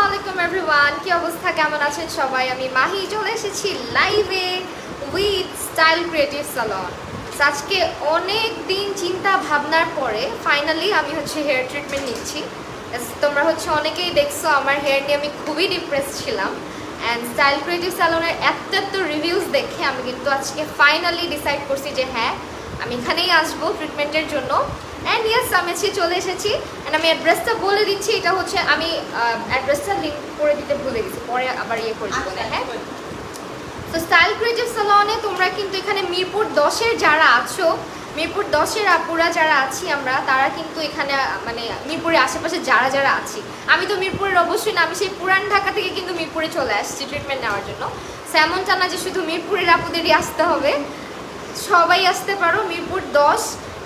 আলাইকুম এভরিওয়ান, কি অবস্থা, কেমন আছেন সবাই? আমি মাহি চলে এসেছি লাইভে উইথ স্টাইল ক্রিয়েটিভ সালন। আজকে অনেক দিন চিন্তা ভাবনার পরে ফাইনালি আমি হেয়ার ট্রিটমেন্ট নিচ্ছি। তোমরা অনেকেই দেখছো আমার হেয়ার নিয়ে আমি খুবই ডিপ্রেস ছিলাম, অ্যান্ড স্টাইল ক্রিয়েটিভ সালনের এত রিভিউজ দেখে আমি কিন্তু আজকে ফাইনালি ডিসাইড করছি যে হ্যাঁ, আমি এখানেই আসবো ট্রিটমেন্টের জন্য। অ্যান্ড ইয়েস, আমি চলে এসেছি। অ্যান্ড আমি অ্যাড্রেসটা বলে দিচ্ছি, এটা আমি অ্যাড্রেসটা লিঙ্ক করে দিতে ভুলে গেছি, পরে আবার করে দেবো। হ্যাঁ, তো স্টাইল ক্রিয়েটিভ সালনে তোমরা কিন্তু এখানে মিরপুর 10-এর যারা আছো, মিরপুর 10-এর আপুরা যারা আছি আমরা, তারা কিন্তু এখানে মিরপুরের আশেপাশে যারা আছি, আমি তো মিরপুরের অবশ্যই না, আমি সেই পুরান ঢাকা থেকে কিন্তু মিরপুরে চলে আসছি ট্রিটমেন্ট নেওয়ার জন্য। এমনটা না যে শুধু মিরপুরের আপুদেরই আসতে হবে, সবাই আসতে পারো। মিরপুর 10,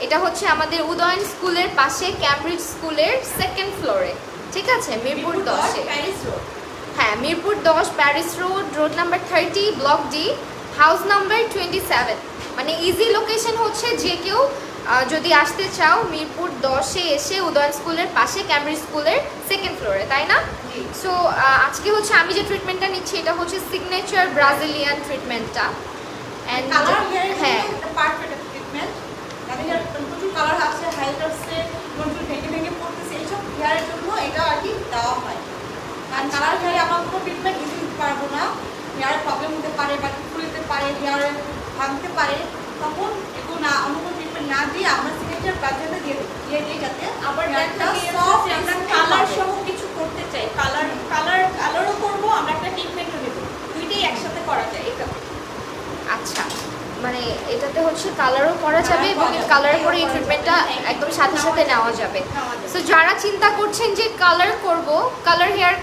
এটা আমাদের উদয়ন স্কুলের পাশে, ক্যামব্রিজ স্কুলের 2nd ফ্লোরে, ঠিক আছে? মিরপুর 10-এ, হ্যাঁ, Mirpur 10 Paris road number 30, block D, house number 27। Easy location যে কেউ যদি আসতে চাও মিরপুর 10-এ এসে উদয়ন স্কুলের পাশে ক্যামব্রিজ স্কুলের 2nd ফ্লোরে, তাই না? সো আজকে আমি যে ট্রিটমেন্টটা নিচ্ছি এটা সিগনেচার ব্রাজিলিয়ান ট্রিটমেন্টটা। হ্যাঁ, প্রচুর কালার আছে, হাইলাইট আছে, প্রচুর ভেঙে পড়তেছে, এইসব হেয়ারের জন্য এটা আর কি দেওয়া হয়। আর কালার হেয়ারে আমরা কোনো ট্রিটমেন্ট দিতে পারবো না, হেয়ারের প্রবলেম হতে পারে বা ফুলতে পারে, হেয়ার ভাঙতে পারে, তখন এগুলো না, অন্য কোনো ট্রিটমেন্ট না দিয়ে আমরা সিগনেচার ব্রাজিলটা দিয়ে দিই, যাতে আবার আমরা কালার সহ কিছু করতে চাই, কালারও করবো, আমরা একটা ট্রিটমেন্টও নেবো, দুইটাই একসাথে করা যায়। এটা আচ্ছা, এটাতে কালারও করা যাবে এবং কালার করে এই ট্রিটমেন্টটা একদম সাথে সাথে নেওয়া যাবে। সো যারা চিন্তা করছেন যে কালার করব, কালার হেয়ার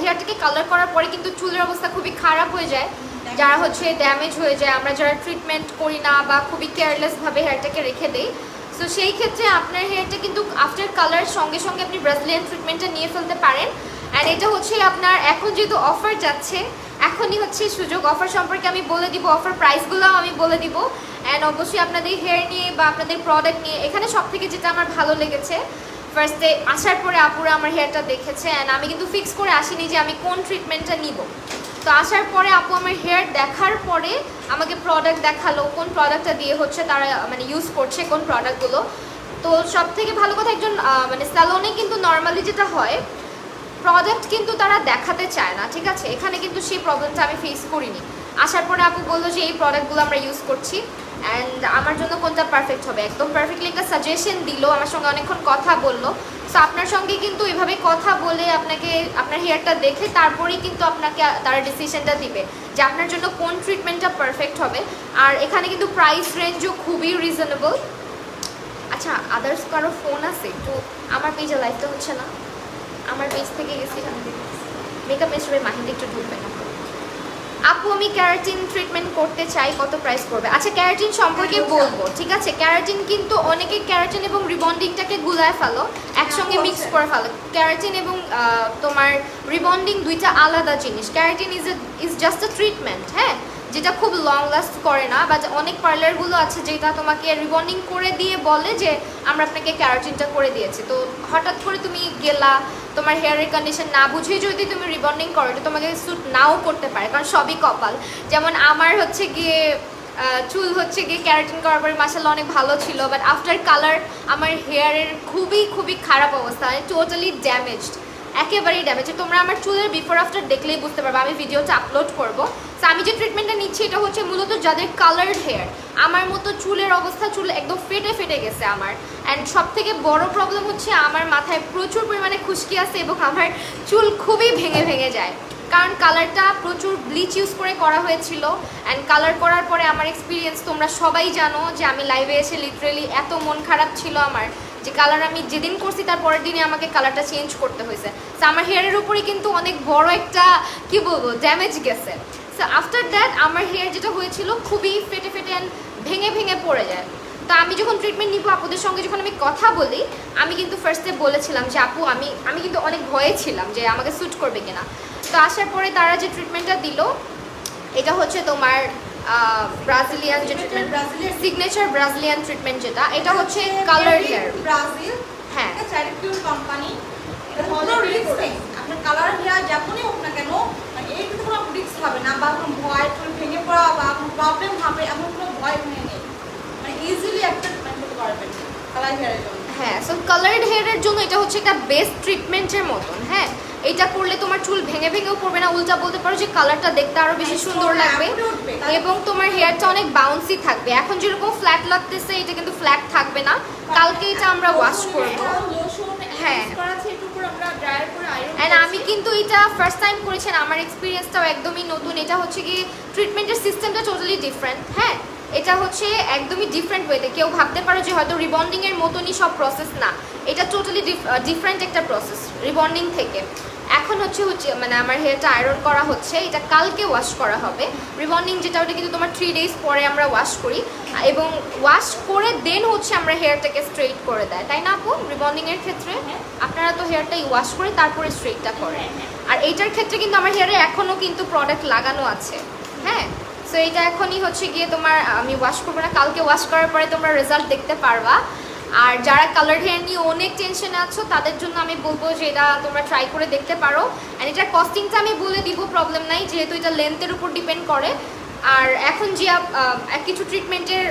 হেয়ারটাকে কালার করার পরে কিন্তু চুলের অবস্থা খুবই খারাপ হয়ে যায়, যারা ড্যামেজ হয়ে যায়, আমরা যারা ট্রিটমেন্ট করি না বা খুবই কেয়ারলেসভাবে হেয়ারটাকে রেখে দিই, সো সেই ক্ষেত্রে আপনার হেয়ারটা কিন্তু আফটার কালার সঙ্গে সঙ্গে আপনি ব্রাজিলিয়ান ট্রিটমেন্টটা নিয়ে ফেলতে পারেন। অ্যান্ড এটা আপনার এখন যেহেতু অফার যাচ্ছে, এখনই সুযোগ। অফার সম্পর্কে আমি বলে দিব, অফার প্রাইসগুলোও আমি বলে দিব। অ্যান্ড অবশ্যই আপনাদের হেয়ার নিয়ে বা আপনাদের প্রোডাক্ট নিয়ে এখানে সব থেকে যেটা আমার ভালো লেগেছে, ফার্স্টে আসার পরে আপুরা আমার হেয়ারটা দেখেছে, অ্যান্ড আমি কিন্তু ফিক্স করে আসিনি যে আমি কোন ট্রিটমেন্টটা নিব। তো আসার পরে আপু আমার হেয়ার দেখার পরে আমাকে প্রোডাক্ট দেখালো, কোন প্রোডাক্টটা দিয়ে তারা ইউজ করছে, কোন প্রোডাক্টগুলো। তো সব থেকে ভালো কথা, একজন স্যালনে কিন্তু নর্মালি যেটা হয়, প্রোডাক্ট কিন্তু তারা দেখাতে চায় না, ঠিক আছে? এখানে কিন্তু সেই প্রবলেমটা আমি ফেস করিনি। আসার পরে আপু বললো যে এই প্রোডাক্টগুলো আমরা ইউজ করছি, অ্যান্ড আমার জন্য কোনটা পারফেক্ট হবে, একদম পারফেক্টলি একটা সাজেশন দিল, আমার সঙ্গে অনেকক্ষণ কথা বললো। সো আপনার সঙ্গে কিন্তু এভাবে কথা বলে আপনাকে আপনার হেয়ারটা দেখে তারপরেই কিন্তু আপনাকে তারা ডিসিশনটা দিবে যে আপনার জন্য কোন ট্রিটমেন্টটা পারফেক্ট হবে। আর এখানে কিন্তু প্রাইস রেঞ্জও খুবই রিজনেবল। আচ্ছা, আদার্স কারো ফোন আছে? একটু আমার পেজে লাইভটা হচ্ছে না, আমার পেজ থেকে গেছি, মেকআপ মেশরে মাহিন্দা একটু ঢুকবে না। আপু আমি ক্যারাটিন ট্রিটমেন্ট করতে চাই, কত প্রাইস পড়বে? আচ্ছা, ক্যারাটিন সম্পর্কে বলবো, ঠিক আছে? ক্যারাটিন কিন্তু অনেকে ক্যারাটিন এবং রিবন্ডিংটাকে গুলায় ফেলো, একসঙ্গে মিক্স করে ফেলো। ক্যারাটিন এবং তোমার রিবন্ডিং দুইটা আলাদা জিনিস। Keratin is just a treatment, হ্যাঁ, যেটা খুব লং লাস্ট করে না, বা অনেক পার্লারগুলো আছে যেটা তোমাকে রিবন্ডিং করে দিয়ে বলে যে আমরা আপনাকে ক্যারাটিনটা করে দিয়েছি। তো হঠাৎ করে তুমি গেলা, তোমার হেয়ারের কন্ডিশন না বুঝে যদি তুমি রিবন্ডিং করো, এটা তোমাকে স্যুট নাও করতে পারে, কারণ সবই কপাল। যেমন আমার গিয়ে চুল গিয়ে ক্যারাটিন করার পরে মাশাআল্লাহ অনেক ভালো ছিল, বাট আফটার কালার আমার হেয়ারের খুবই খারাপ অবস্থা, টোটালি ড্যামেজড, একেবারেই ড্যামেজ। তোমরা আমার চুলের বিফোর আফটার দেখলেই বুঝতে পারবে, আমি ভিডিওটা আপলোড করবো। তো আমি যে ট্রিটমেন্টটা নিচ্ছি এটা মূলত যাদের কালার্ড হেয়ার, আমার মতো চুলের অবস্থা, চুল একদম ফেটে গেছে আমার। অ্যান্ড সব থেকে বড় প্রবলেম আমার মাথায় প্রচুর পরিমাণে খুশকি আছে এবং আমার চুল খুবই ভেঙে যায়, কারণ কালারটা প্রচুর ব্লিচ ইউজ করে করা হয়েছিল। অ্যান্ড কালার করার পরে আমার এক্সপিরিয়েন্স তোমরা সবাই জানো যে আমি লাইভে এসে লিটারেলি এত মন খারাপ ছিল আমার, যে কালার আমি যেদিন করছি তার পরের দিনে আমাকে কালারটা চেঞ্জ করতে হয়েছে। তো আমার হেয়ারের উপরে কিন্তু অনেক বড় একটা কি বলবো ড্যামেজ গেছে। সো আফটার দ্যাট আমার হেয়ার যেটা হয়েছিল খুবই ফেটে অ্যান্ড ভেঙে পড়ে যায়। তো আমি যখন ট্রিটমেন্ট নিব, আপুদের সঙ্গে যখন আমি কথা বলি, আমি কিন্তু ফার্স্টে বলেছিলাম যে আপু আমি কিন্তু অনেক ভয়ে ছিলাম যে আমাকে স্যুট করবে কিনা। তো আসার পরে তারা যে ট্রিটমেন্টটা দিল, এটা তোমার ব্রাজিলিয়ান যে ট্রিটমেন্ট, সিগনেচার ব্রাজিলিয়ান ট্রিটমেন্ট, যেটা এটা কালার হেয়ার, ব্রাজিল, হ্যাঁ, এটা চ্যারিটিউর কোম্পানি, এটা হলো রিলস, আপনার কালার হেয়ার যেমনই হোক না কেন মানে এইটাতে কোনো রিস্ক হবে না বা কোনো ভয় চুল ভেঙে পড়া বা কোনো প্রবলেম হবে এমন কোনো ভয় এখানে নেই, মানে ইজিলি একটা ট্রিটমেন্ট করতে পারবেন কালার হেয়ারের জন্য। হ্যাঁ, সো কালার্ড হেয়ারের জন্য এটা হচ্ছে একটা বেস্ট ট্রিটমেন্টের মতন। হ্যাঁ, এটা করলে তোমার চুল ভেঙে ভেঙেও পড়বে না, উল্টা বলতে পারো যে কালারটা দেখতে আরো বেশি সুন্দর লাগবে এবং তোমার হেয়ারটা অনেক বাউন্সি থাকবে। এখন যেরকম ফ্ল্যাট লাগতেছে এটা কিন্তু ফ্ল্যাট থাকবে না। কালকে এটা আমরা ওয়াশ করব। হ্যাঁ, অ্যান্ড আমি কিন্তু এটা ফার্স্ট টাইম করেছি, আমার এক্সপিরিয়েন্সটাও একদমই নতুন। এটা হচ্ছে কি ট্রিটমেন্টের সিস্টেমটা টোটালি ডিফারেন্ট। হ্যাঁ, এটা হচ্ছে একদমই ডিফারেন্ট ওয়েতে। কেউ ভাবতে পারো যে হয়তো রিবন্ডিংয়ের মতনই সব প্রসেস, না, এটা টোটালি ডিফারেন্ট একটা প্রসেস রিবন্ডিং থেকে। এখন হচ্ছে মানে আমার হেয়ারটা আয়রন করা হচ্ছে, এটা কালকে ওয়াশ করা হবে। রিবন্ডিং যেটা ওটা কিন্তু তোমার 3 days পরে আমরা ওয়াশ করি এবং ওয়াশ করে দেন হচ্ছে আমরা হেয়ারটাকে স্ট্রেট করে দেয়, তাই না আপু? রিবন্ডিংয়ের ক্ষেত্রে আপনারা তো হেয়ারটাই ওয়াশ করে তারপরে স্ট্রেটটা করেন, আর এইটার ক্ষেত্রে কিন্তু আমার হেয়ারে এখনও কিন্তু প্রোডাক্ট লাগানো আছে। হ্যাঁ, সো এটা এখনই হচ্ছে গিয়ে তোমার আমি ওয়াশ করবো না, কালকে ওয়াশ করার পরে তোমরা রেজাল্ট দেখতে পারবা। আর যারা কালার হেয়ার নিয়ে অনেক টেনশনে আছো তাদের জন্য আমি বলবো যে এটা তোমরা ট্রাই করে দেখতে পারো। অ্যান্ড এটার কস্টিংটা আমি বলে দিব, প্রবলেম নাই, যেহেতু এটা লেন্থের উপর ডিপেন্ড করে। আর এখন যে কিছু ট্রিটমেন্টের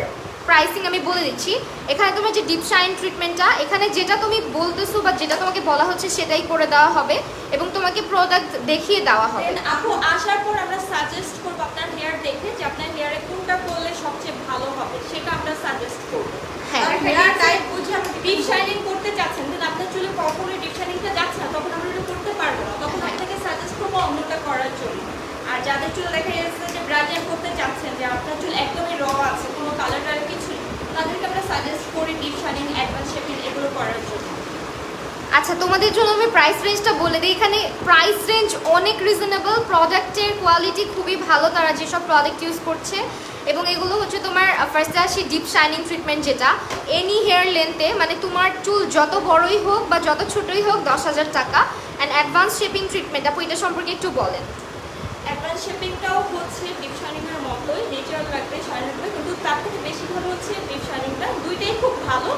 প্রাইসিং আমি বলে দিচ্ছি। এখানে তোমার যে ডিপ শাইন ট্রিটমেন্টটা, এখানে যেটা তুমি বলতেছো বা যেটা তোমাকে বলা হচ্ছে সেটাই করে দেওয়া হবে এবং তোমাকে প্রোডাক্ট দেখিয়ে দেওয়া হবে। আপু আসার পর আমরা সাজেস্ট করব আপনার হেয়ার দেখে যে আপনার হেয়ারে কোনটা করলে সবচেয়ে ভালো হবে, সেটা আমরা সাজেস্ট করব। হ্যাঁ, হেয়ার টাইপ বুঝে আমরা ডিপ শাইনিং করতে চাচ্ছেন কিন্তু আপনার চুলে কখনোই ডিপ শাইনিংটা যাচ্ছে না, তখন আমরা এটা করতে পারবো না, তখন আপনাকে সাজেস্ট করবো অন্যটা করার জন্য। আর যাদের চুল দেখা যাচ্ছে যে ব্রাজিয়ান করতে চাচ্ছেন, যে আপনার চুল একদমই র আছে, কোনো কালার টালার কিছু নেই, তাদেরকে আমরা সাজেস্ট করি ডিপ শাইনিং, অ্যাডভান্স শেপিং এগুলো করার জন্য। আচ্ছা, তোমাদের জন্য আমি প্রাইস রেঞ্জটা বলে দিই। এখানে প্রাইস রেঞ্জ অনেক রিজনেবল, প্রোডাক্টের কোয়ালিটি খুবই ভালো তারা যেসব প্রোডাক্ট ইউজ করছে। এবং এগুলো হচ্ছে তোমার ফার্স্টে আসি ডিপ শাইনিং ট্রিটমেন্ট, যেটা এনি হেয়ার লেন্থে, মানে তোমার চুল যত বড়ই হোক বা যত ছোটই হোক 10,000 টাকা। অ্যান্ড অ্যাডভান্স শেপিং ট্রিটমেন্ট, আপু এটা সম্পর্কে একটু বলেন। অ্যাডভান্স শেপিংটাও হচ্ছে ডিপ শাইনিংয়ের মতোই, ন্যাচারাল লাগবে, শাইনিং লাগবে, কিন্তু তার থেকে বেশি ভালো হচ্ছে ডিপ শাইনিংটা। দুইটাই খুব ভালো,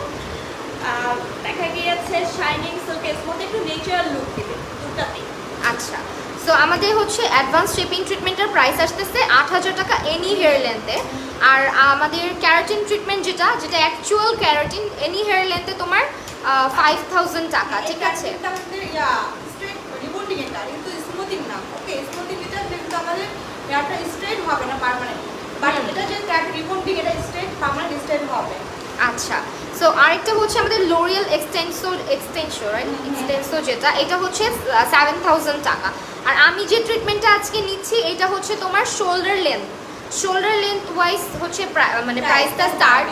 দেখা গিয়েছে শাইনিং সিল্কের মধ্যে একটু ন্যাচারাল লুক দেবে দুটাতেই। আচ্ছা, সো আমাদের হচ্ছে অ্যাডভান্স শেপিং ট্রিটমেন্টের প্রাইস আসতেছে 8,000 টাকা এনি হেয়ার লেন্থে। আর আমাদের ক্যারাটিন ট্রিটমেন্ট যেটা অ্যাকচুয়াল ক্যারাটিন এনি হেয়ার লেন্থে তোমার 5,000 টাকা। ঠিক আছে, এটা আমাদের স্ট্রেট রিবন্ডিং, এটা কিন্তু স্মুথিং না। ওকে, স্মুথিং এটা কিন্তু আমাদের হেয়ারটা স্ট্রেট হবে না পার্মানেন্ট, বাট এটা যে রিবন্ডিং এটা স্ট্রেট পার্মানেন্ট স্ট্রেট হবে। আচ্ছা, সো আরেকটা হচ্ছে আমাদের লোরিয়াল এক্সটেনসো যেটা, এটা হচ্ছে 7,000 টাকা। আর আমি যে ট্রিটমেন্টটা আজকে নিচ্ছি এটা হচ্ছে তোমার শোল্ডার লেন্থ ওয়াইজ হচ্ছে মানে প্রাইসটা স্টার্ট।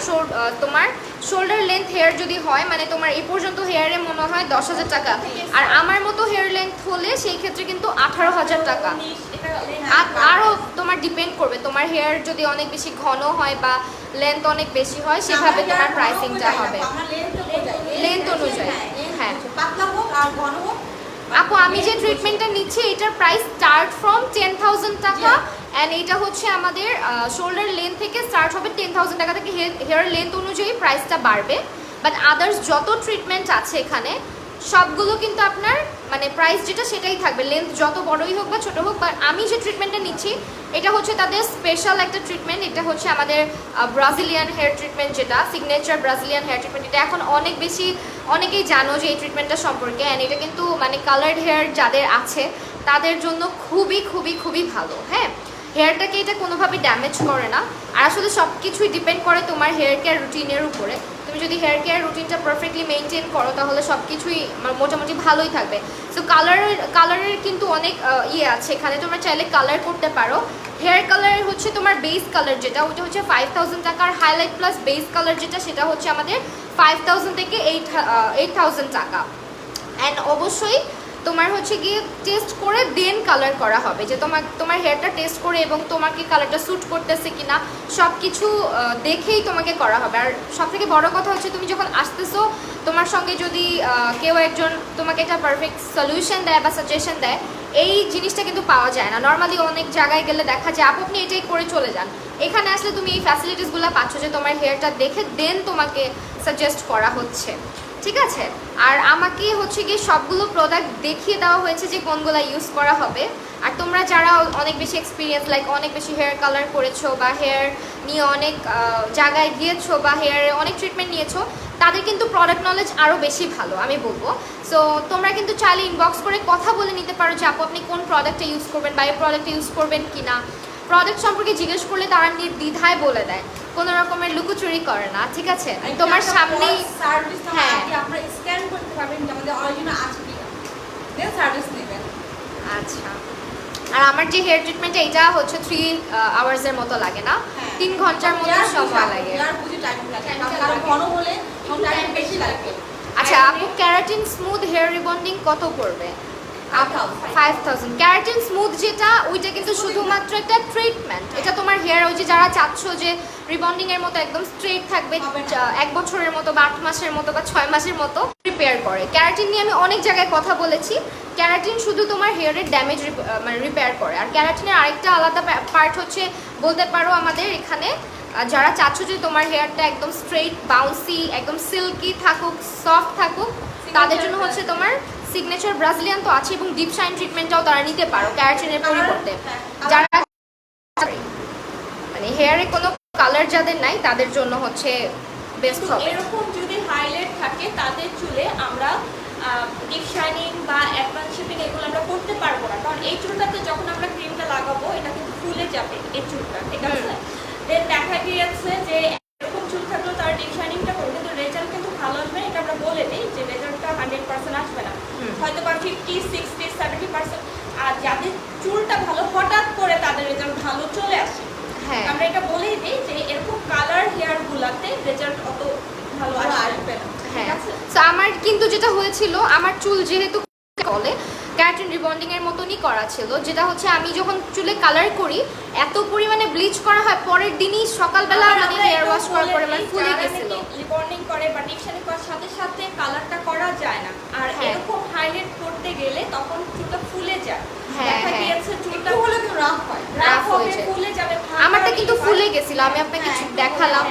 তোমার শোল্ডার লেন্থ হেয়ার যদি হয়, মানে তোমার এই পর্যন্ত হেয়ারে মনে হয় 10,000 টাকা, আর আমার মতো হেয়ার লেন্থ হলে সেই ক্ষেত্রে কিন্তু 18,000 টাকা। আরও তোমার ডিপেন্ড করবে, তোমার হেয়ার যদি অনেক বেশি ঘন হয় বা লেন্থ অনেক বেশি হয় সেভাবে তোমার প্রাইসিংটা হবে লেন্থ অনুযায়ী। হ্যাঁ পাতলা হোক আর ঘন হোক। আপু আমি যে ট্রিটমেন্টটা নিচ্ছি এটার প্রাইস স্টার্ট ফ্রম 10,000 টাকা। অ্যান্ড এটা হচ্ছে আমাদের শোল্ডার লেন্থ থেকে স্টার্ট হবে 10,000 টাকা থেকে, হেয়ার লেন্থ অনুযায়ী প্রাইসটা বাড়বে। বাট আদার্স যত ট্রিটমেন্ট আছে এখানে সবগুলো কিন্তু আপনার মানে প্রাইস যেটা সেটাই থাকবে, লেন্থ যত বড়ই হোক বা ছোটো হোক। বাট আমি যে ট্রিটমেন্টটা নিচ্ছি এটা হচ্ছে তাদের স্পেশাল একটা ট্রিটমেন্ট। এটা হচ্ছে আমাদের ব্রাজিলিয়ান হেয়ার ট্রিটমেন্ট, যেটা সিগনেচার ব্রাজিলিয়ান হেয়ার ট্রিটমেন্ট। এটা এখন অনেক বেশি অনেকেই জানো যে এই ট্রিটমেন্টটা সম্পর্কে। অ্যান্ড এটা কিন্তু মানে কালার্ড হেয়ার যাদের আছে তাদের জন্য খুবই খুবই খুবই ভালো। হ্যাঁ, হেয়ারটাকে এটা কোনোভাবে ড্যামেজ করে না। আর আসলে সব কিছুই ডিপেন্ড করে তোমার হেয়ার কেয়ার রুটিনের উপরে। তুমি যদি হেয়ার কেয়ার রুটিনটা পারফেক্টলি মেনটেন করো তাহলে সব কিছুই মোটামুটি ভালোই থাকবে। সো কালারের কিন্তু অনেক আছে এখানে, তোমরা চাইলে কালার করতে পারো। হেয়ার কালার হচ্ছে তোমার বেস কালার যেটা, ওটা হচ্ছে 5,000 টাকা। আর হাইলাইট প্লাস বেস কালার যেটা সেটা হচ্ছে আমাদের 5,000 থেকে 8,000 টাকা। অ্যান্ড অবশ্যই তোমার হচ্ছে গিয়ে টেস্ট করে দেন কালার করা হবে, যে তোমার হেয়ারটা টেস্ট করে এবং তোমাকে কালারটা স্যুট করতেছে কিনা সব কিছু দেখেই তোমাকে করা হবে। আর সবথেকে বড় কথা হচ্ছে তুমি যখন আসতেছো তোমার সঙ্গে যদি কেউ একজন তোমাকে একটা পারফেক্ট সলিউশন দেয় বা সাজেশন দেয়, এই জিনিসটা কিন্তু পাওয়া যায় না। নর্মালি অনেক জায়গায় গেলে দেখা যায় আপনি এটাই করে চলে যান। এখানে আসলে তুমি এই ফ্যাসিলিটিসগুলো পাচ্ছ যে তোমার হেয়ারটা দেখে দেন তোমাকে সাজেস্ট করা হচ্ছে। ঠিক আছে। আর আমাকে হচ্ছে গিয়ে সবগুলো প্রোডাক্ট দেখিয়ে দেওয়া হয়েছে যে কোনগুলো ইউজ করা হবে। আর তোমরা যারা অনেক বেশি এক্সপিরিয়েন্স লাইক অনেক বেশি হেয়ার কালার করেছো বা হেয়ার নিয়ে অনেক জায়গায় গিয়েছো বা হেয়ারে অনেক ট্রিটমেন্ট নিয়েছো, তাদের কিন্তু প্রোডাক্ট নলেজ আরও বেশি ভালো আমি বলবো। সো তোমরা কিন্তু চাইলে ইনবক্স করে কথা বলে নিতে পারো যে আপু আপনি কোন প্রোডাক্টটা ইউজ করবেন বা এই প্রোডাক্টটা ইউজ করবেন কি না। প্রোডাক্ট সম্পর্কে জিজ্ঞেস করলে তারা নির্দ্বিধায় বলে দেয়, কোনো রকমের লুকোচুরি করে না, ঠিক আছে। তোমার সামনেই সার্ভিস হ্যাঁ আপনারা স্ক্যান করতে পারবেন যে আমাদের অরিজিনাল আছে কিনা, দেন সার্ভিস নেবেন। আচ্ছা। আর আমার যে হেয়ার ট্রিটমেন্টটা এটা হচ্ছে 3 আওয়ার্সের মতো লাগে না, 3 ঘন্টার মতো সময় লাগে। আর বুঝি টাইম লাগে, কারণ ঘন হলে টাইম বেশি লাগবে। আচ্ছা আপু, ক্যারাটিন স্মুথ হেয়ার রিবন্ডিং কত পড়বে? 5000। ক্যারাটিন স্মুথ যেটা ওইটা কিন্তু শুধুমাত্র একটা ট্রিটমেন্ট, এটা তোমার হেয়ার ওই যে যারা চাচ্ছ যে রিবন্ডিং এর মতো একদম স্ট্রেট থাকবে 1 বছরের মতো বা 8 মাসের মতো বা 6 মাসের মতো রিপেয়ার করে। ক্যারাটিন নিয়ে আমি অনেক জায়গায় কথা বলেছি, ক্যারাটিন শুধু তোমার হেয়ারের ড্যামেজ মানে রিপেয়ার করে। আর ক্যারাটিনের আরেকটা আলাদা পার্ট হচ্ছে বলতে পারো আমাদের এখানে যারা চাচ্ছ যে তোমার হেয়ারটা একদম স্ট্রেট বাউন্সি একদম সিল্কি থাকুক সফট থাকুক, তাদের জন্য হচ্ছে তোমার সিগনেচার ব্রাজিলিয়ান তো আছে এবং ডিপ শাইন ট্রিটমেন্টটাও তারা নিতে পারো ক্যারাটিনের পরিবর্তে। যারা মানে হেয়ারে কোনো কালার যাদের নাই তাদের জন্য হচ্ছে বেস্ট হবে। এরকম যদি হাইলাইট থাকে তাদের চুলে আমরা ডিপ শাইনিং বা অ্যাডভান্স শেপিং এগুলো আমরা করতে পারবো না, কারণ এই চুলটাতে যখন আমরা ক্রিমটা লাগাবো এটা কিন্তু ফুলে যাবে এই চুলটা, ঠিক আছে। দেন দেখা গিয়েছে যে এরকম চুল থাকলেও তার ডিপ শাইনিংটা করবে কিন্তু রেজাল্ট কিন্তু ভালো আসবে, এটা আমরা বলে দিই যে রেজাল্টটা 100% আসবে না, হয়তো বা 50, 60, 70%। আর যাদের চুলটা ভালো হঠাৎ করে তাদের রেজাল্ট ভালো চলে আসে। হ্যাঁ আমরা এটা বলেই দিই যে এরকম কালার হেয়ার গুলাতে রেজাল্ট অত ভালো আসবে না, ঠিক হ্যাঁ। আছে। তো আমার কিন্তু যেটা হয়েছিল, আমার চুল যেহেতু বলে ক্যারাটিন রিবন্ডিং এর মতনই করা ছিল, যেটা হচ্ছে আমি যখন চুলে কালার করি এত পরিমাণে ব্লিচ করা হয় পরের দিনই সকালবেলা মানে হেয়ার ওয়াশ করার পরে মানে ফুলে গেছিল। রিবন্ডিং করে বা ডিপ শাইনিং করার সাথে সাথে কালারটা করা যায় না, আর এরকম হাইলাইট করতে গেলে তখন চুলটা ফুলে যায়। দেখা গিয়েছে চুলটা হলে তো রাফ হয়, রাফ হবে, হয়ে যায়। ফুলে যাবে। আমারটা কিন্তু ফুলে গেছিল, আমি আপনাকে দেখালাম।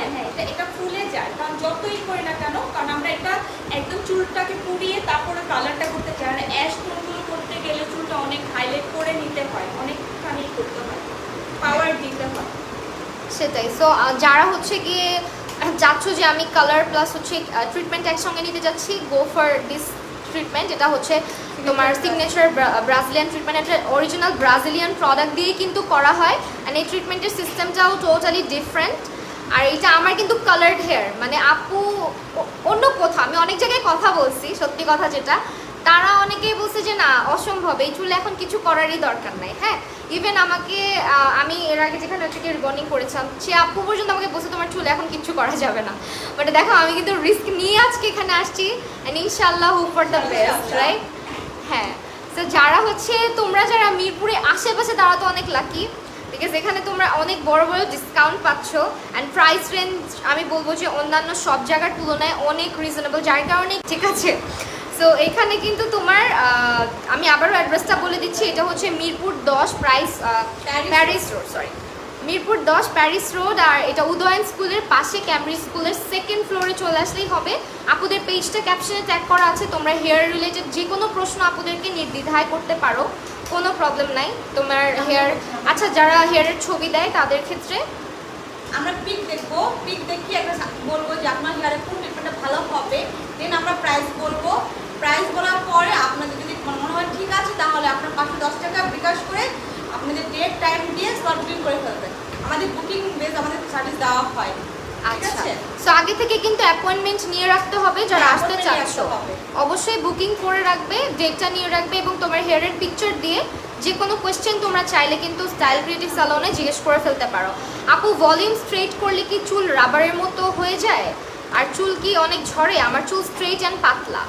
এটা ফুলে যায়, কারণ যতই করি না কেন, কারণ আমরা এটা একদম চুলটাকে পুড়িয়ে তারপরে কালারটা করতে চাই। আর অ্যাশ টোনগুলো করতে গেলে চুলটা অনেক হাইলাইট করে নিতে হয়, অনেকখানি করতে হয়, পাওয়ার দিতে হয়। সেটাই। সো যারা হচ্ছে গিয়ে চাচ্ছ যে আমি কালার প্লাস হচ্ছে ট্রিটমেন্ট একসঙ্গে নিতে যাচ্ছি, গো ফর দিস ট্রিটমেন্ট। এটা হচ্ছে তোমার সিগনেচার ব্রাজিলিয়ান ট্রিটমেন্ট, এটা অরিজিনাল ব্রাজিলিয়ান প্রোডাক্ট দিয়ে কিন্তু করা হয়। অ্যান্ড এই ট্রিটমেন্টের সিস্টেমটাও টোটালি ডিফারেন্ট। আর এটা আমার কিন্তু কালার্ড হেয়ার, মানে আপু অন্য কোথাও আমি অনেক জায়গায় কথা বলছি, সত্যি কথা যেটা, তারা অনেকেই বলছে যে না অসম্ভব, এই চুলে এখন কিছু করারই দরকার নাই। হ্যাঁ, ইভেন আমাকে আমি এর আগে যেখানে হচ্ছে কি রিবন্ডিং করেছিলাম সে আপু পর্যন্ত আমাকে বলছে তোমার চুলে এখন কিছু করা যাবে না। বাট দেখো আমি কিন্তু রিস্ক নিয়ে আজকে এখানে আসছি, অ্যান্ড ইনশাল্লাহ hope for the best, right? হ্যাঁ। তো যারা হচ্ছে তোমরা যারা মিরপুরে আশেপাশে তারা তো অনেক লাকি, বিকজ এখানে তোমরা অনেক বড় বড় ডিসকাউন্ট পাচ্ছ। অ্যান্ড প্রাইস রেঞ্জ আমি বলবো যে অন্যান্য সব জায়গার তুলনায় অনেক রিজনেবল, যার কারণে ঠিক আছে। সো এখানে কিন্তু তোমার আমি আবারও অ্যাড্রেসটা বলে দিচ্ছি, এটা হচ্ছে Mirpur 10 Paris road, sorry Mirpur 10 Paris road. আর এটা উদয়ন স্কুলের পাশে ক্যামব্রিজ স্কুলের 2nd ফ্লোরে চলে আসলেই হবে। আপুদের পেজটা ক্যাপশনে ট্যাগ করা আছে, তোমরা হেয়ার রিলেটেড যে কোনো প্রশ্ন আপুদেরকে নির্দ্বিধায় করতে পারো, কোনো প্রবলেম নাই তোমার হেয়ার। আচ্ছা, যারা হেয়ারের ছবি দেয় তাদের ক্ষেত্রে আমরা পিক দেখবো, পিক দেখিয়ে একটা বলবো যে আপনার হেয়ারে কোন ট্রিটমেন্টটা ভালো হবে, দেন আমরা প্রাইস বলবো। প্রাইস বলার পরে আপনাদের যদি মনে হয় ঠিক আছে তাহলে আপনার 510 টাকা বিকাশ করে আপনাদের ডেট টাইম দিয়ে স্লট বুকিং করে ফেলবেন। আমাদের বুকিং বেস আমাদের সার্ভিস দেওয়া হয়, ঠিক আচ্ছা। আছে। সো আগে থেকে কিন্তু অ্যাপয়েন্টমেন্ট নিয়ে রাখতে হবে যারা হ্যাঁ, আসতে appointment নিয়ে চাচ্ছ, রাখতে হবে। অবশ্যই বুকিং করে রাখবে, ডেটটা নিয়ে রাখবে এবং তোমার হেয়ারের পিকচার দিয়ে যে কোনো কোয়েশ্চেন তোমরা চাইলে কিন্তু স্টাইল ক্রিয়েটিভ সালনে জিজ্ঞেস করে ফেলতে পারো। আপু ভলিউম স্ট্রেট করলে কি চুল রাবারের মতো হয়ে যায়? আর চুল কি অনেক ঝরে? আমার চুল স্ট্রেট অ্যান্ড পাতলা।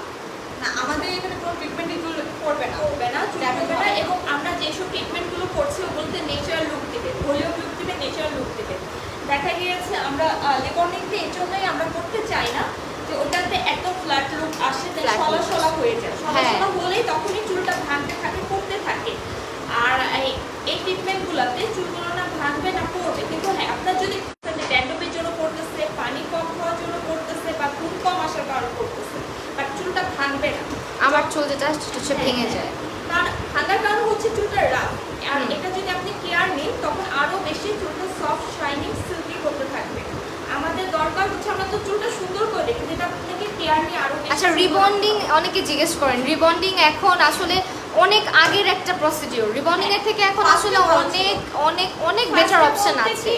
না, আমাদের এখানে কোনো ট্রিটমেন্টই চুল করবে না, করবে না, চুল করবে না। এবং আমরা যেসব ট্রিটমেন্টগুলো করছি ওগুলোতে ন্যাচারাল লুক দেবে, ভলিউম লুক দেবে, ন্যাচারাল লুক দেবে। দেখা গিয়েছে আমরা লেবর্নিংটা এই জন্যই আমরা করতে চাই না যে ওটাতে একদম ফ্ল্যাট লুক আসে, সলা সলা হয়ে যায়, সলা সলা হলেই তখনই চুলটা ভাঙতে থাকে, পড়তে থাকে। আর এই ট্রিটমেন্টগুলোতে চুলগুলো না ভাঙবে না, পড়বে। কিন্তু হ্যাঁ, আপনার যদি ড্যান্ড্রফের জন্য পড়তেছে, পানি কম খাওয়ার জন্য পড়তেছে বা ঘুম কম আসার কারণে পড়তেছে, হচ্ছে ভেঙে যায়। কারণ ঠান্ডার কারণ হচ্ছে চুলটা রাফ, আর হুম। এটা যদি আপনি কেয়ার নিন তখন আরো বেশি চুলটা সফট শাইনিং সিল্কি করতে থাকবে। আমাদের দরকার হচ্ছে আমরা তো চুলটা সুন্দর করে রেখে যেটা আপনাকে কেয়ার নিয়ে আরো বেশি আচ্ছা, রিবন্ডিং অনেকে জিজ্ঞেস করেন, রিবন্ডিং এখন আসলে অনেক আগের একটা প্রসিডিউর, রিবন্ডিং এর থেকে এখন আসলে অনেক অনেক অনেক বেটার অপশন আছে।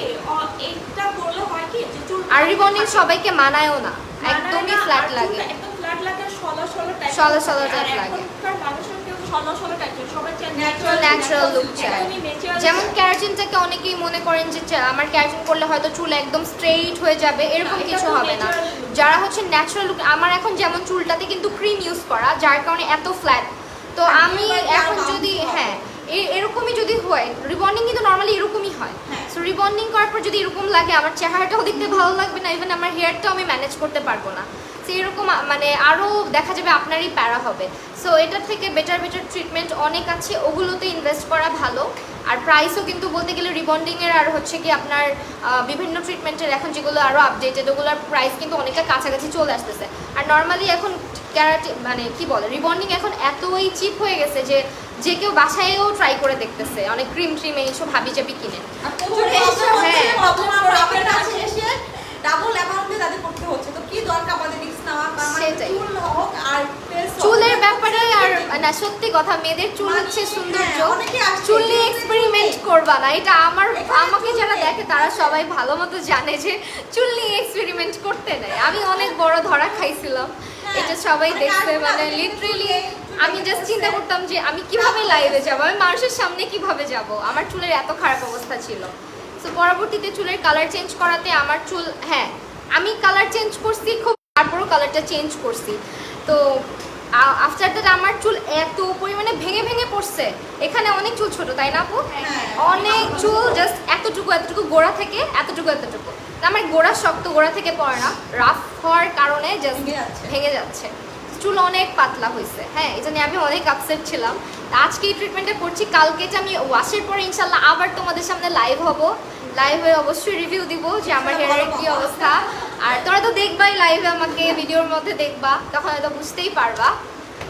এটা করলে হয় কি যে চুল আর রিবন্ডিং সবাইকে মানায়ও না, একদমই ফ্ল্যাট লাগে, একদম ফ্ল্যাট লাগে, solo solo type solo type লাগে। এখনকার মানুষের কেউ সলো সলো টাইপ সবাই চায় ন্যাচারাল লুক চায়। একদমই natural যেমন চায়। ক্যারাটিনটাকে অনেকেই মনে করেন যে আমার ক্যারাটিন করলে হয়তো চুল একদম স্ট্রেইট হয়ে যাবে, এরকম না, এটা কিছু তো হবে না। natural look। যারা হচ্ছে ন্যাচারাল লুক, আমার এখন যেমন চুলটাতে কিন্তু ক্রিম ইউজ করা, যার কারণে এত ফ্ল্যাট, তো আর আমি এবার যার এখন bounce যদি হবে। হ্যাঁ এরকমই যদি হয়, রিবন্ডিং কিন্তু নর্মালি এরকমই হয়। হ্যাঁ। সো রিবন্ডিং করার পর যদি এরকম লাগে, আমার চেহারাটাও দেখতে ভালো লাগবে না, ইভেন আমার হেয়ারটাও আমি ম্যানেজ করতে পারবো না। সো এরকম মানে আরও দেখা যাবে আপনারই প্যারা হবে। সো এটার থেকে বেটার ট্রিটমেন্ট অনেক আছে, ওগুলোতে ইনভেস্ট করা ভালো। আর প্রাইসও কিন্তু বলতে গেলে রিবন্ডিংয়ের আর হচ্ছে কি আপনার বিভিন্ন ট্রিটমেন্টের এখন যেগুলো আরও আপডেটেড, ওগুলোর প্রাইস কিন্তু অনেকটা কাছাকাছি চলে আসতেছে। আর নর্মালি এখন ক্যারাটিন মানে কি বলে, রিবন্ডিং এখন এতই চিপ হয়ে গেছে যে যে কেউ বাসায়ও ট্রাই করে দেখতেছে, অনেক ক্রিম এইসব হাবিজাবি কিনে। আর প্রচুর হ্যাঁ। প্রবলেম আমরা আপনার কাছে এসে ডাবল অ্যামাউন্টে তাদের করতে হচ্ছে, তো কি দরকার আমাদের রিস্ক নেওয়া, কারণ সেটাই। চুল হোক আর face হোক, চুলের ব্যাপারে আর না, সত্যি কথা, মেয়েদের চুল মানে, হচ্ছে সৌন্দর্য, হ্যাঁ, অনেকে আসছে, চুল নিয়ে চুল এক্সপেরিমেন্ট নিয়ে। করবা না, এটা এখানে আমাকে চুল যারা নেই, দেখে তারা ঠিক আছে। সবাই ভালো মতো জানে যে চুল নিয়ে এক্সপেরিমেন্ট করতে নেই। আমি অনেক বড় ধরা খাইছিলাম, হ্যাঁ, এটা সবাই মানে দেখছে, কারণ মানে আমাদের লিটারেলি চুলে আমি জাস্ট চিন্তা করছে। করতাম যে আমি কিভাবে লাইভে যাবো, আমি মানুষের সামনে কিভাবে যাব, আমার চুলের এত খারাপ অবস্থা ছিল। তো পরবর্তীতে চুলের কালার চেঞ্জ করাতে আমার চুল, হ্যাঁ আমি কালার চেঞ্জ করছি খুব, তারপরও কালারটা চেঞ্জ করছি। তো আফটার দ্যাট আমার চুল এত পরিমাণে ভেঙে ভেঙে পড়ছে, এখানে অনেক চুল ছোট, তাই না আপু? হ্যাঁ। অনেক চুল জাস্ট এতটুকু গোড়া থেকে এতটুকু। আমার গোড়া শক্ত, গোড়া থেকে পড়ে না, রাফ হওয়ার কারণে জাস্ট ভেঙে যাচ্ছে। ভেঙে যাচ্ছে, চুল অনেক পাতলা হয়েছে। হ্যাঁ, এটা নিয়ে আমি অনেক আপসেট ছিলাম। আজকে এই ট্রিটমেন্টটা করছি, কালকে যে আমি ওয়াশের পরে ইনশাল্লাহ আবার তোমাদের সামনে লাইভ হব, লাইভ হয়ে অবশ্যই রিভিউ দিব যে আমার হেয়ারের কি অবস্থা। আর তোরা তো দেখবাই লাইভে, আমাকে ভিডিওর মধ্যে দেখবা, তখন হয়তো বুঝতেই পারবা।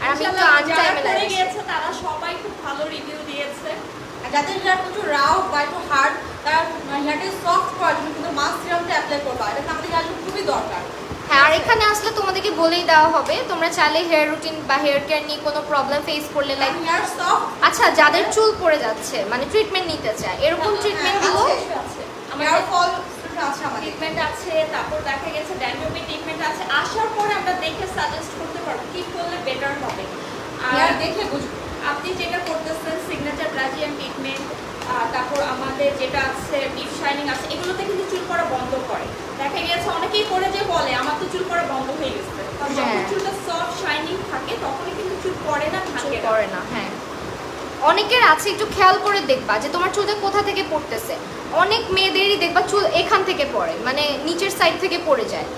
আর আমি একটু যারা আনটাইমে করে লাইভ, গিয়েছে তারা সবাই খুব ভালো রিভিউ দিয়েছে। আর যাদের হেয়ার প্রচুর রাও বা একটু হার্ড, তার হেয়ারটা সফট করার জন্য কিন্তু মাস্ক সিরামটা অ্যাপ্লাই করবা, এটা আমাদের হেয়ার খুবই দরকার। হ্যাঁ। আর এখানে আসলে তোমাদেরকে বলেই দেওয়া হবে, তোমরা চাইলে হেয়ার রুটিন বা হেয়ার কেয়ার নিয়ে কোনো প্রবলেম ফেস করলে, লাইক হেয়ার সফট আচ্ছা যাদের চুল পড়ে যাচ্ছে মানে ট্রিটমেন্ট নিতে চায়, এরকম ট্রিটমেন্টগুলো আছে হেয়ার আমাদের ফল আছে আমাদের। ট্রিটমেন্ট আছে, তারপর দেখা গেছে ড্যান্ড্রফি ট্রিটমেন্ট আছে। আসার পরে আমরা দেখে সাজেস্ট করতে পারবো কি করলে বেটার হবে। আর হেয়ার দেখে বুঝবো। আপনি যেটা করতেছেন সিগনেচার ব্রাজিলিয়ান ট্রিটমেন্ট, তারপর আমাদের যেটা আছে ডিপ শাইনিং আছে, এগুলোতে কিন্তু চুল পড়া বন্ধ করে। দেখা গেছে অনেকেই করে যে বলে আমার তো চুল পড়া বন্ধ হয়ে গেছে, কারণ যখন হ্যাঁ। চুলটা সফট শাইনিং থাকে তখনই কিন্তু চুল পড়ে না, চুল থাকে না। পড়ে না। হ্যাঁ, অনেকের আছে, একটু খেয়াল করে দেখবা যে তোমার চুলটা কোথা থেকে পড়তেছে। অনেক মেয়েদেরই দেখবা চুল এখান থেকে পড়ে, মানে নিচের সাইড থেকে পড়ে যায়,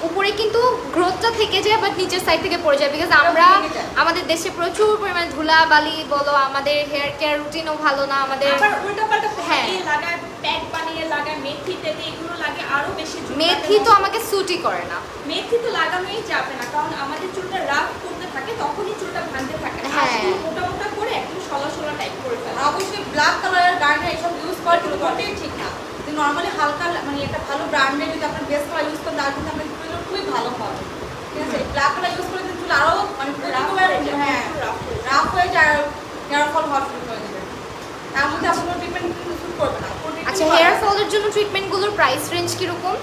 উপরে কিন্তু গ্রোথটা থেকে যায়, বাট নিচের সাইড থেকে পড়ে যায়। বিকজ আমরা ভেঙে যায়। আমাদের দেশে প্রচুর পরিমাণে ধুলা বালি বলো, আমাদের হেয়ার কেয়ার রুটিনও ভালো না আমাদের। আবার উল্টাপাল্টা হ্যাঁ। বানিয়ে লাগায়, প্যাক বানিয়ে লাগায়, মেথি তেলে এগুলো লাগে আরো বেশি চুল মেথি কাটে। তো আমাকে স্যুটই করে না। মেথি তো লাগানোই যাবে না, কারণ আমাদের চুলটা রাফ করতে থাকে, তখনই চুলটা ভাঙতে থাকে। আর হ্যাঁ। চুল মোটা মোটা করে একটু সলা সলা টাইপ করে ফেলে। আর অবশ্যই ব্ল্যাক কালারের গার্ডার এসব ইউজ করা কিন্তু মোটেই ঠিক না। কিন্তু নর্মালি হালকা মানে একটা ভালো ব্র্যান্ডের যদি আপনার বেস্ট কালার ইউজ করেন, তাহলে কিন্তু আপনার চুলের খুবই ভালো হবে। ঠিক আছে, ব্ল্যাক কালার ইউজ করলে কিন্তু চুল আরও মানে হ্যাঁ রাফ হয়ে যায়, হেয়ার ফল হওয়া শুরু করে দেবে। তার মধ্যে আপনার কোনো ট্রিটমেন্ট শুরু করবে না। আচ্ছা, হেয়ার ফলের জন্য ট্রিটমেন্টগুলোর প্রাইস রেঞ্জ কিরকম?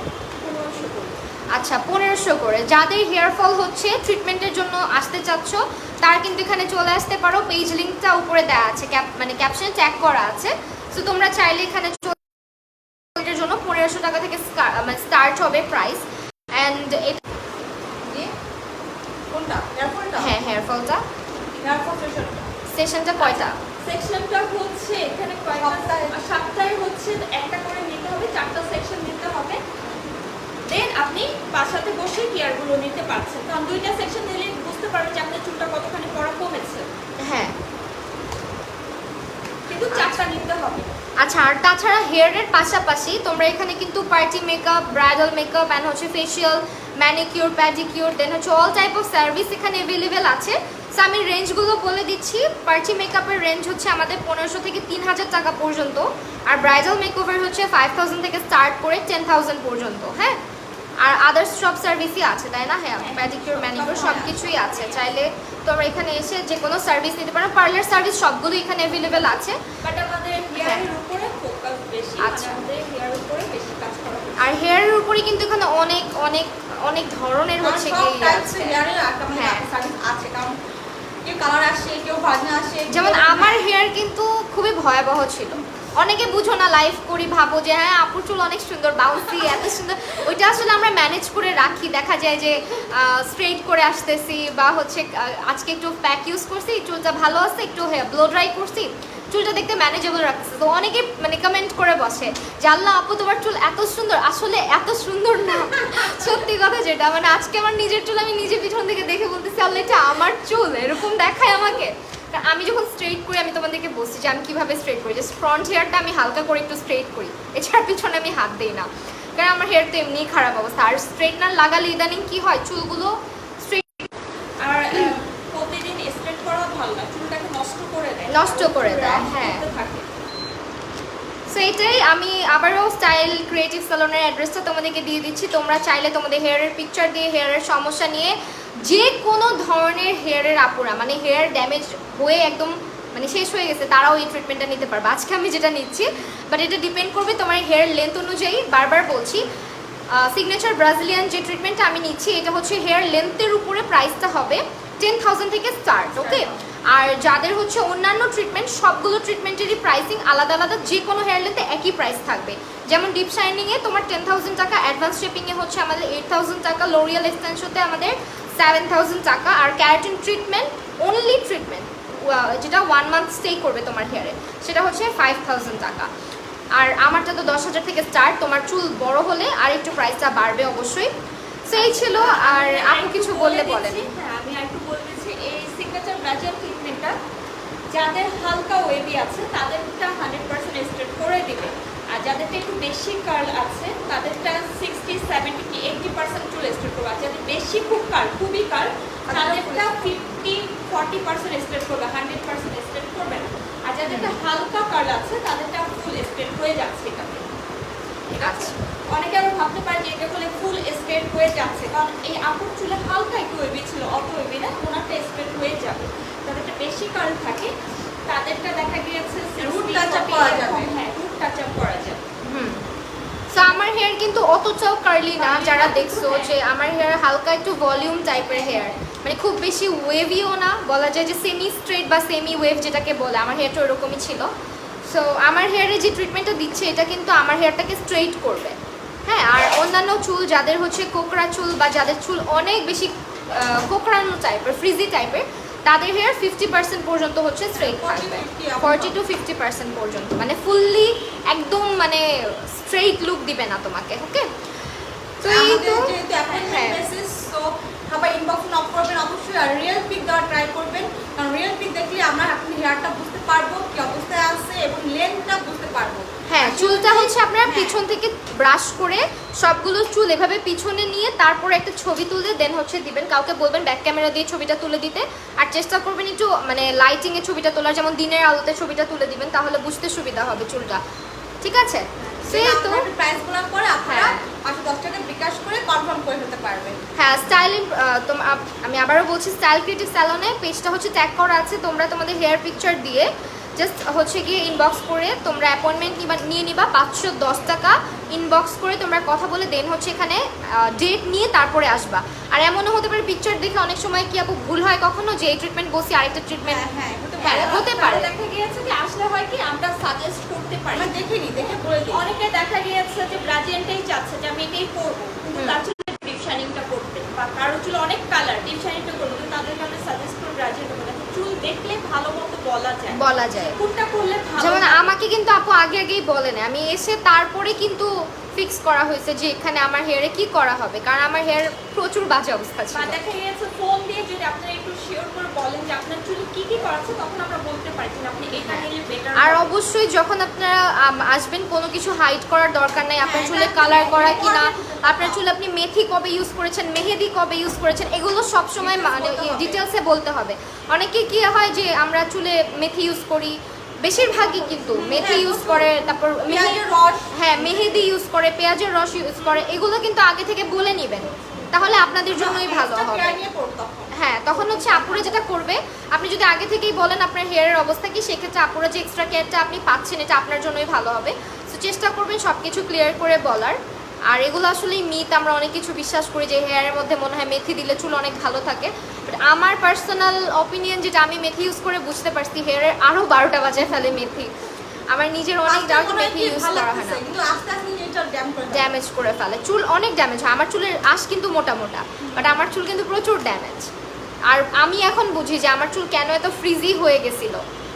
1500 করে। আচ্ছা, 1500 করে। যাদের হেয়ার ফল হচ্ছে, ট্রিটমেন্টের জন্য আসতে চাচ্ছ, তার কিন্তু এখানে চলে আসতে পারো, পেজ লিঙ্কটা উপরে দেওয়া আছে, মানে ক্যাপশনে ট্যাগ করা আছে। সো তোমরা চাইলে এখানে এর জন্য 1500 টাকা থেকে স্টার্ট হবে প্রাইস। অ্যান্ড জি, কোনটা হেয়ার ফলটা? হ্যাঁ, হেয়ার ফলটা হেয়ার ফল সেশনটা সেশনটা কয়টা? সেকশনটা হচ্ছে এখানে সপ্তাহে হচ্ছে একটা করে নিতে হবে, 4টা সেকশন নিতে হবে। দেন আপনি বাসাতে বসে কেয়ারগুলো নিতে পারছেন, কারণ 2টা সেকশন নিলে বুঝতে পারবেন যে আপনার চুলটা কতখানি পড়া কমেছে। হ্যাঁ। কিন্তু 4টা নিতে হবে। আচ্ছা, আর তাছাড়া হেয়ারের পাশাপাশি তোমরা এখানে কিন্তু party makeup, bridal makeup and হচ্ছে ফেশিয়াল, ম্যানিকিউর, প্যাডিকিউর, দেন হচ্ছে অল টাইপ অফ সার্ভিস এখানে অ্যাভেলেবেল আছে। সো আমি রেঞ্জগুলো বলে দিচ্ছি। পার্টি মেকআপের রেঞ্জ হচ্ছে আমাদের 1500 থেকে 3000 টাকা পর্যন্ত, আর ব্রাইডাল মেকওভার হচ্ছে 5000 থেকে স্টার্ট করে 10,000 পর্যন্ত। হ্যাঁ, আর আদার্স সব সার্ভিসই আছে, তাই না? হ্যাঁ, ম্যানিকিউর ম্যানিকিউর সব কিছুই আছে। চাইলে তোমরা এখানে এসে যে কোনো সার্ভিস নিতে পারো। পার্লার সার্ভিস সবগুলো এখানে অ্যাভেলেবেল আছে। বাট আমাদের হেয়ারের উপরে ফোকাস বেশি, আচ্ছা। আমাদের হেয়ারের উপরে বেশি কাজ করা হয়। আর হেয়ারের উপরে কিন্তু এখানে অনেক অনেক অনেক ধরনের হচ্ছে কি আছে। হেয়ারের সার্ভিস আছে, কারণ কেউ কালার আসে, কেউ ভাজনা আসে। যেমন আমার হেয়ার কিন্তু খুবই ভয়াবহ ছিল। অনেকে বুঝো না, লাইভ করি ভাবো যে হ্যাঁ আপুর চুল অনেক সুন্দর, বাউন্সি, এত সুন্দর। ওইটা আসলে আমরা ম্যানেজ করে রাখি। দেখা যায় যে স্ট্রেট করে আসতেছি, বা হচ্ছে আজকে একটু প্যাক ইউজ করছি, চুলটা ভালো আছে, একটু ব্লো ড্রাই করছি, চুলটা দেখতে ম্যানেজেবল রাখতেছে। তো অনেকে মানে কমেন্ট করে বসে যে আল্লাহ আপু তোমার চুল এত সুন্দর। আসলে এত সুন্দর না, সত্যি কথা যেটা, মানে আজকে আমার নিজের চুল আমি নিজে পিছন থেকে দেখে বলতেছি আল্লাহ এটা আমার চুল, এরকম দেখায় আমাকে। আমি যখন স্ট্রেট করি, আমি তোমাদেরকে বলছি যে আমি কীভাবে স্ট্রেট করি, যে ফ্রন্ট হেয়ারটা আমি হালকা করে একটু স্ট্রেট করি, এছাড়া পিছনে আমি হাত দিই না, কারণ আমার হেয়ার তো এমনিই খারাপ অবস্থা। আর স্ট্রেটনার লাগালে ইদানিং কী হয়, চুলগুলো স্ট্রেট আর প্রতিদিন স্ট্রেট করা ভালো না, চুলটাকে নষ্ট করে দেয়, নষ্ট করে দেয়, হ্যাঁ। থাকে। সো এটাই, আমি আবারও স্টাইল ক্রিয়েটিভ সালনের অ্যাড্রেসটা তোমাদেরকে দিয়ে দিচ্ছি। তোমরা চাইলে তোমাদের হেয়ারের পিকচার দিয়ে, হেয়ারের সমস্যা নিয়ে, যে কোনো ধরনের হেয়ারের আপুরা, মানে হেয়ার ড্যামেজ হয়ে একদম মানে শেষ হয়ে গেছে, তারাও এই ট্রিটমেন্টটা নিতে পারবে। আজকে আমি যেটা নিচ্ছি, বাট এটা ডিপেন্ড করবে তোমার হেয়ার লেন্থ অনুযায়ী। বারবার বলছি, সিগনেচার ব্রাজিলিয়ান যে ট্রিটমেন্টটা আমি নিচ্ছি, এটা হচ্ছে হেয়ার লেন্থের উপরে প্রাইসটা হবে 10,000 থেকে স্টার্ট, ওকে? আর যাদের হচ্ছে অন্যান্য ট্রিটমেন্ট, সবগুলো ট্রিটমেন্টেরই প্রাইসিং আলাদা আলাদা, যে কোনো হেয়ার লেন্থে একই প্রাইস থাকবে। যেমন ডিপ শাইনিংয়ে তোমার 10,000 টাকা, অ্যাডভান্স শেপিংয়ে হচ্ছে আমাদের 8,000 টাকা, লোরিয়াল এক্সটেনশনতে আমাদের 7,000 টাকা, আর ক্যারাটিন ট্রিটমেন্ট, অনলি ট্রিটমেন্ট যেটা 1 মান্থ স্টে করবে তোমার হেয়ারে, সেটা হচ্ছে 5,000 টাকা। আর আমারটা তো 10,000 থেকে স্টার্ট। তোমার চুল বড় হলে আর একটু প্রাইসটা বাড়বে অবশ্যই। সো এই ছিল। আর আপু কিছু বললে বলেন। হ্যাঁ, আমি একটু বলতেছি, এই সিগনেচার ব্রাজিল ট্রিটমেন্টটা যাদের হালকা ওয়েভি আছে তাদেরটা 100% স্ট্রেট করে দিবে, আর যাদেরটা একটু বেশি কার্ল আছে তাদেরটা 60, 70 কি 80% চুল স্ট্রেট করবে। আর যাদের বেশি খুব কার্ল, খুবই কার্ল, তাদেরটা 50-40% স্ট্রেট করবে, 100% স্ট্রেট করবে না। আর যাদেরটা হালকা কার্ল আছে তাদেরটা ফুল স্ট্রেট হয়ে যাচ্ছে এটাতে, ঠিক আছে? অনেকে আরো ভাবতে পারে যে এটা করলে ফুল স্ট্রেট হয়ে যাচ্ছে, কারণ এই আপুর চুলে হালকা একটু ওয়েভি ছিল, অত ওয়েভি না, ওনারটা স্ট্রেট হয়ে যাবে। যাদেরটা বেশি কার্ল থাকে তাদেরটা দেখা গিয়েছে রুট টাচ আপ করা যাবে। হ্যাঁ, রুট টাচ আপ করা যাবে। সো আমার হেয়ার কিন্তু অতটাও কার্লি না। যারা দেখছো যে আমার হেয়ার হালকা একটু ভলিউম টাইপের হেয়ার, মানে খুব বেশি ওয়েভিও না, বলা যায় যে সেমি স্ট্রেট বা সেমি ওয়েভ যেটাকে বলে, আমার হেয়ারটা ওরকমই ছিল। সো আমার হেয়ারে যে ট্রিটমেন্টটা দিচ্ছে, এটা কিন্তু আমার হেয়ারটাকে স্ট্রেইট করবে। হ্যাঁ, আর অন্যান্য চুল যাদের হচ্ছে কোকড়া চুল, বা যাদের চুল অনেক বেশি কোকড়ানো টাইপের, ফ্রিজি টাইপের, তাদের হেয়ার 50% পর্যন্ত হচ্ছে স্ট্রেইট থাকবে, 40 to 50% পর্যন্ত, মানে ফুললি একদম মানে স্ট্রেইট লুক দিবে না তোমাকে, ওকে? তো এই তো হ্যাঁ, সবাই ইনবক্স নক করবেন অবশ্যই, আর রিয়েল পিক দেওয়ার ট্রাই করবেন, কারণ রিয়েল পিক দেখলে আমরা আপনি হেয়ারটা বুঝতে পারবো কি অবস্থায় আছে, এবং লেন্থটা বুঝতে পারবো। হ্যাঁ, চুলটা হচ্ছে আপনারা পিছন থেকে ব্রাশ করে সবগুলো চুল এভাবে পিছনে নিয়ে তারপরে একটা ছবি তুলে দেন হচ্ছে দিবেন। কাউকে বলবেন ব্যাক ক্যামেরা দিয়ে ছবিটা তুলে দিতে, আর চেষ্টা করবেন একটু মানে লাইটিংয়ে ছবিটা তোলার, যেমন দিনের আলোতে ছবিটা তুলে দিবেন, তাহলে বুঝতে সুবিধা হবে চুলটা, ঠিক আছে? সেই তো প্রাইসগুলো পরে আপনারা 510 টাকা বিকাশ করে কনফার্ম করে ফেলতে পারবেন। হ্যাঁ, স্টাইলিং আমি আবারও বলছি, স্টাইল ক্রিয়েটিভ স্যালনে পেজটা হচ্ছে ট্যাগ করা আছে। তোমরা তোমাদের হেয়ার পিকচার দিয়ে জাস্ট হচ্ছে গিয়ে ইনবক্স করে তোমরা অ্যাপয়েন্টমেন্ট নিয়ে নিবা, 510 টাকা ইনবক্স করে তোমরা কথা বলে দেন হচ্ছে এখানে ডেট নিয়ে তারপরে আসবা। আর এমনও হতে পারে পিকচার দেখে অনেক সময় কি আপু ভুল হয় কখনো, যে এই ট্রিটমেন্ট বসি আরেকটা ট্রিটমেন্ট, হ্যাঁ হতে পারে। দেখা গিয়েছে যে আসলে হয় কি আমরা সাজেস্ট করতে পারি, আমরা দেখিনি, দেখে বলে দিই। অনেকে দেখা গিয়েছে যে ব্রাজিয়ানটাই চাচ্ছে যে আমি এটাই করবো, কিন্তু তার চুলে ডিপ শাইনিংটা করতে, বা কারো চুল অনেক কালার, ডিপ শাইনিংটা করবো, কিন্তু তাদেরকে আমরা সাজেস্ট করে ব্রাজিয়ানটা করবো। চুল দেখলে ভালো মতো বলা যায় কোনটা করলে ভালো। যেমন আমাকে কিন্তু আপু আগেই বলে না, আমি এসে তারপরে কিন্তু ফিক্স করা হয়েছে যে এখানে আমার হেয়ারে কি করা হবে, কারণ আমার হেয়ার প্রচুর বাজে অবস্থা ছিল। বা দেখা গিয়েছে ফোন দিয়ে যদি আপনারা একটু শিওর করে বলেন যে আপনার চুলে কি করাচ্ছে, তখন আমরা বলতে পারি যে আপনি এটা নিলে বেটার। আর অবশ্যই যখন আপনারা আসবেন কোনো কিছু হাইড করার দরকার নাই, আপনার চুলে কালার করা কিনা, আপনার চুলে আপনি মেথি কবে ইউজ করেছেন, মেহেদি কবে ইউজ করেছেন, এগুলো সবসময় মানে ডিটেলসে বলতে হবে। অনেকে কি হয় যে আমরা চুলে মেথি ইউজ করি, বেশিরভাগই কিন্তু মেথি ইউজ করে, তারপর মেহেদি ইউজ করে, পেঁয়াজের রস ইউজ করে, এগুলো কিন্তু আগে থেকে বলে নেবেন, তাহলে আপনাদের জন্যই ভালো হবে। হ্যাঁ, তখন হচ্ছে আপুরা যেটা করবে, আপনি যদি আগে থেকেই বলেন আপনার হেয়ারের অবস্থা কি, সেক্ষেত্রে আপুরা যে এক্সট্রা কেয়ারটা আপনি পাচ্ছেন এটা আপনার জন্যই ভালো হবে। সো চেষ্টা করবেন সব কিছু ক্লিয়ার করে বলার। আর এগুলো আসলেই মিথ, আমরা অনেক কিছু বিশ্বাস করি যে হেয়ারের মধ্যে মনে হয় মেথি দিলে চুল অনেক ভালো থাকে, বাট আমার পার্সোনাল অপিনিয়ন যেটা, আমি মেথি ইউজ করে বুঝতে পারছি হেয়ারের আরও 12টা বাজায় ফেলে মেথি। আমার নিজের অনেক ডার্ক মেথি ইউজ করা হয় না, ড্যামেজ করে ফেলে, চুল অনেক ড্যামেজ হয়। আমার চুলের আঁশ কিন্তু মোটা মোটা, বাট আমার চুল কিন্তু প্রচুর ড্যামেজ। আর আমি এখন বুঝি যে আমার চুল কেন এত ফ্রিজি হয়ে গেছিল।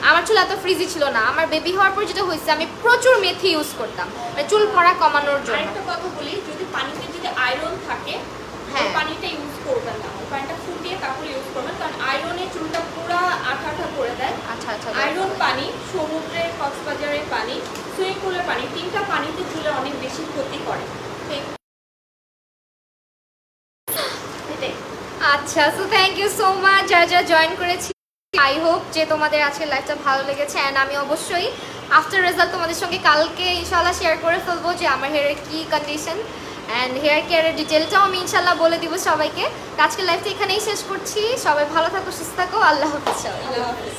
আমার চুল এত ফ্রিজি ছিল না, আমার বেবি হওয়ার পর যেটা হয়েছে আমি প্রচুর মেথি ইউজ করতাম মানে চুল পড়া কমানোর জন্য। আরেকটা কথা বলি, যদি পানিতে যদি আয়রন থাকে, হ্যাঁ, পানিটা ইউজ করবেন না, ওই পানিটা ফুটিয়ে তারপরে ইউজ করবেন, কারণ আয়রনে চুলটা পুরো আঠা আঠা করে দেয়। আচ্ছা আচ্ছা। আয়রন পানি, সমুদ্রের, কক্সবাজারের পানি, সুইমিং পুলের পানি, 3টা পানিতে চুলে অনেক বেশি ক্ষতি করে। আচ্ছা, so thank you so much যারা যারা জয়েন করেছি। আই হোপ যে তোমাদের আজকের লাইফটা ভালো লেগেছে, অ্যান্ড আমি অবশ্যই আফটার রেজাল্ট তোমাদের সঙ্গে কালকে ইনশাল্লাহ শেয়ার করে ফেলবো যে আমার হেয়ারের কী কন্ডিশন, অ্যান্ড হেয়ার কেয়ারের ডিটেলটাও আমি ইনশাল্লাহ বলে দিব সবাইকে। আজকের লাইফটা এখানেই শেষ করছি। সবাই ভালো থাকো, সুস্থ থাকো, আল্লাহ হাফেজ। আল্লাহ হাফেজ।